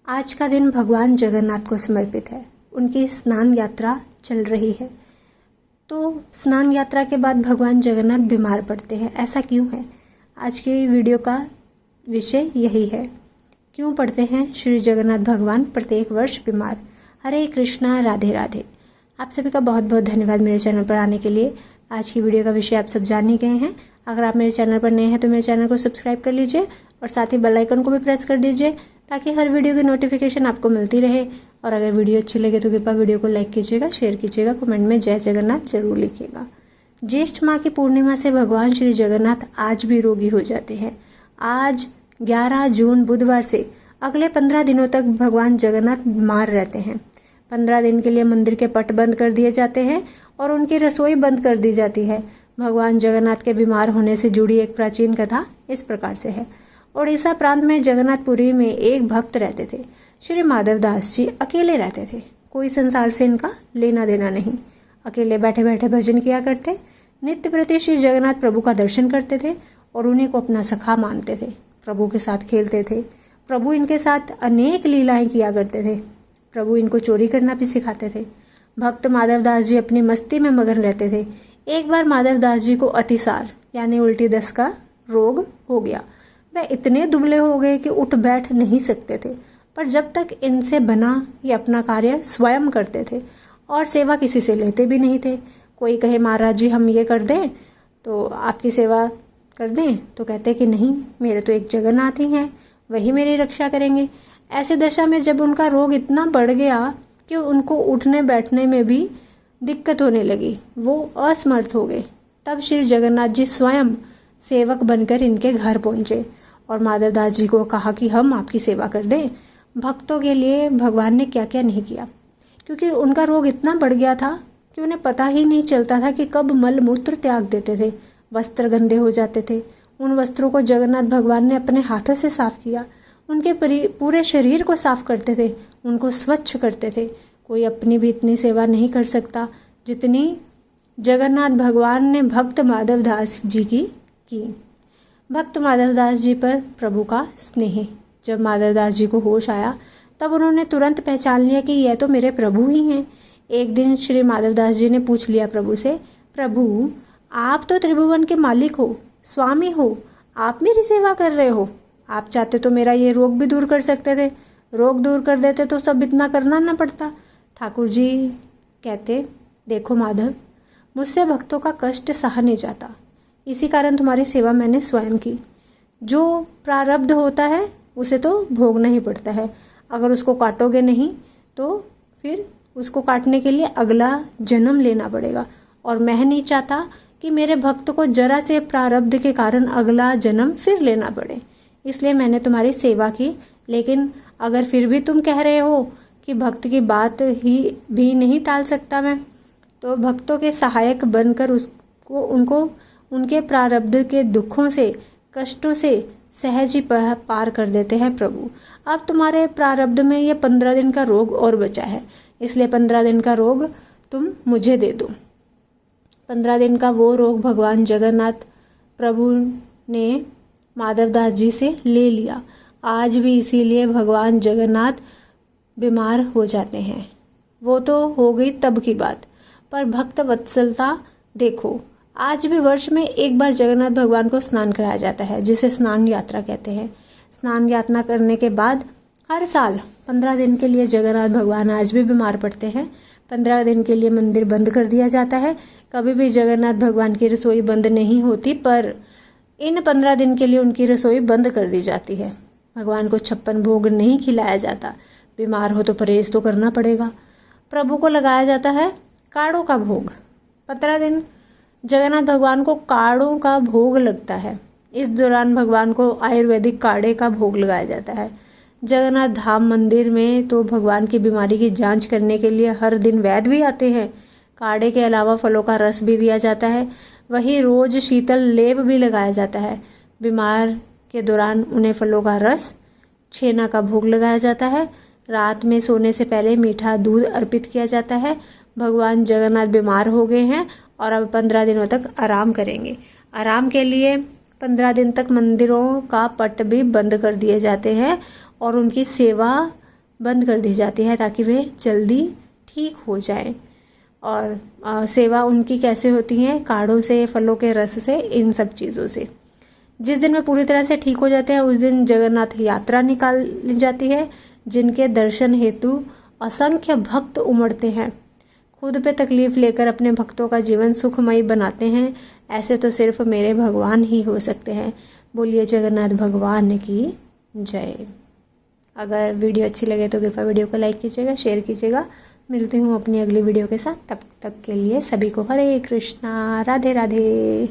आज का दिन भगवान जगन्नाथ को समर्पित है। उनकी स्नान यात्रा चल रही है। तो स्नान यात्रा के बाद भगवान जगन्नाथ बीमार पड़ते हैं। ऐसा क्यों है? आज के वीडियो का विषय यही है। क्यों पड़ते हैं श्री जगन्नाथ भगवान प्रत्येक वर्ष बीमार? हरे कृष्णा, राधे राधे। आप सभी का बहुत बहुत धन्यवाद मेरे चैनल पर आने के लिए। आज की वीडियो का विषय आप सब जान ही गए हैं। अगर आप मेरे चैनल पर नए हैं तो मेरे चैनल को सब्सक्राइब कर लीजिए और साथ ही बेल आइकन को भी प्रेस कर दीजिए ताकि हर वीडियो की नोटिफिकेशन आपको मिलती रहे। और अगर वीडियो अच्छी लगे तो कृपया वीडियो को लाइक कीजिएगा, शेयर कीजिएगा, कमेंट में जय जगन्नाथ जरूर लिखिएगा। ज्येष्ठ माह की पूर्णिमा से भगवान श्री जगन्नाथ आज भी रोगी हो जाते हैं। आज 11 जून बुधवार से अगले 15 दिनों तक भगवान जगन्नाथ बीमार रहते हैं। 15 दिन के लिए मंदिर के पट बंद कर दिए जाते हैं और उनकी रसोई बंद कर दी जाती है। भगवान जगन्नाथ के बीमार होने से जुड़ी एक प्राचीन कथा इस प्रकार से है। उड़ीसा प्रांत में जगन्नाथपुरी में एक भक्त रहते थे। श्री माधव दास जी अकेले रहते थे। कोई संसार से इनका लेना देना नहीं। अकेले बैठे बैठे भजन किया करते। नित्य प्रति श्री जगन्नाथ प्रभु का दर्शन करते थे और उन्हीं को अपना सखा मानते थे। प्रभु के साथ खेलते थे। प्रभु इनके साथ अनेक लीलाएं किया करते थे। प्रभु इनको चोरी करना भी सिखाते थे। भक्त माधव दास जी अपनी मस्ती में मगन रहते थे। एक बार माधव दास जी को अतिसार यानी उल्टी दस्त का रोग हो गया। वह इतने दुबले हो गए कि उठ बैठ नहीं सकते थे। पर जब तक इनसे बना ये अपना कार्य स्वयं करते थे और सेवा किसी से लेते भी नहीं थे। कोई कहे महाराज जी हम ये कर दें तो आपकी सेवा कर दें तो कहते कि नहीं, मेरे तो एक जगन्नाथ ही हैं, वही मेरी रक्षा करेंगे। ऐसी दशा में जब उनका रोग इतना बढ़ गया कि उनको उठने बैठने में भी दिक्कत होने लगी, वो असमर्थ हो गए। तब श्री जगन्नाथ जी स्वयं सेवक बनकर इनके घर पहुंचे और माधव दास जी को कहा कि हम आपकी सेवा कर दें। भक्तों के लिए भगवान ने क्या क्या नहीं किया, क्योंकि उनका रोग इतना बढ़ गया था कि उन्हें पता ही नहीं चलता था कि कब मल मूत्र त्याग देते थे। वस्त्र गंदे हो जाते थे। उन वस्त्रों को जगन्नाथ भगवान ने अपने हाथों से साफ किया। उनके पूरे शरीर को साफ करते थे, उनको स्वच्छ करते थे। कोई अपनी भी इतनी सेवा नहीं कर सकता जितनी जगन्नाथ भगवान ने भक्त माधव दास जी की। भक्त माधव दास जी पर प्रभु का स्नेह। जब माधव दास जी को होश आया तब उन्होंने तुरंत पहचान लिया कि यह तो मेरे प्रभु ही हैं। एक दिन श्री माधव दास जी ने पूछ लिया प्रभु से, प्रभु आप तो त्रिभुवन के मालिक हो, स्वामी हो, आप मेरी सेवा कर रहे हो। आप चाहते तो मेरा ये रोग भी दूर कर सकते थे। रोग दूर कर देते तो सब इतना करना ना पड़ता। ठाकुर जी कहते, देखो माधव, मुझसे भक्तों का कष्ट सहा नहीं जाता, इसी कारण तुम्हारी सेवा मैंने स्वयं की। जो प्रारब्ध होता है उसे तो भोगना ही पड़ता है। अगर उसको काटोगे नहीं तो फिर उसको काटने के लिए अगला जन्म लेना पड़ेगा। और मैं नहीं चाहता कि मेरे भक्त को जरा से प्रारब्ध के कारण अगला जन्म फिर लेना पड़े, इसलिए मैंने तुम्हारी सेवा की। लेकिन अगर फिर भी तुम कह रहे हो कि भक्त की बात ही भी नहीं टाल सकता मैं, तो भक्तों के सहायक बनकर उनको उनके प्रारब्ध के दुखों से, कष्टों से सहज ही पार कर देते हैं प्रभु। अब तुम्हारे प्रारब्ध में ये 15 दिन का रोग और बचा है, इसलिए 15 दिन का रोग तुम मुझे दे दो। 15 दिन का वो रोग भगवान जगन्नाथ प्रभु ने माधव दास जी से ले लिया। आज भी इसीलिए भगवान जगन्नाथ बीमार हो जाते हैं। वो तो हो गई तब की बात, पर भक्त वत्सलता देखो, आज भी वर्ष में एक बार जगन्नाथ भगवान को स्नान कराया जाता है, जिसे स्नान यात्रा कहते हैं। स्नान यात्रा करने के बाद हर साल 15 दिन के लिए जगन्नाथ भगवान आज भी बीमार पड़ते हैं। 15 दिन के लिए मंदिर बंद कर दिया जाता है। कभी भी जगन्नाथ भगवान की रसोई बंद नहीं होती, पर इन 15 दिन के लिए उनकी रसोई बंद कर दी जाती है। भगवान को 56 भोग नहीं खिलाया जाता। बीमार हो तो परहेज तो करना पड़ेगा। प्रभु को लगाया जाता है काढ़ों का भोग। 15 दिन जगन्नाथ भगवान को काढ़ों का भोग लगता है। इस दौरान भगवान को आयुर्वेदिक काढ़े का भोग लगाया जाता है। जगन्नाथ धाम मंदिर में तो भगवान की बीमारी की जांच करने के लिए हर दिन वैद्य भी आते हैं। काढ़े के अलावा फलों का रस भी दिया जाता है। वहीं रोज शीतल लेप भी लगाया जाता है। बीमार के दौरान उन्हें फलों का रस, छेना का भोग लगाया जाता है। रात में सोने से पहले मीठा दूध अर्पित किया जाता है। भगवान जगन्नाथ बीमार हो गए हैं और अब 15 दिनों तक आराम करेंगे। आराम के लिए 15 दिन तक मंदिरों का पट भी बंद कर दिए जाते हैं और उनकी सेवा बंद कर दी जाती है ताकि वे जल्दी ठीक हो जाएं। और सेवा उनकी कैसे होती है, काढ़ों से, फलों के रस से, इन सब चीज़ों से। जिस दिन वे पूरी तरह से ठीक हो जाते हैं उस दिन जगन्नाथ यात्रा निकाली जाती है, जिनके दर्शन हेतु असंख्य भक्त उमड़ते हैं। खुद पे तकलीफ लेकर अपने भक्तों का जीवन सुखमयी बनाते हैं, ऐसे तो सिर्फ मेरे भगवान ही हो सकते हैं। बोलिए जगन्नाथ भगवान की जय। अगर वीडियो अच्छी लगे तो कृपया वीडियो को लाइक कीजिएगा, शेयर कीजिएगा। मिलती हूँ अपनी अगली वीडियो के साथ, तब तक के लिए सभी को हरे कृष्णा, राधे राधे।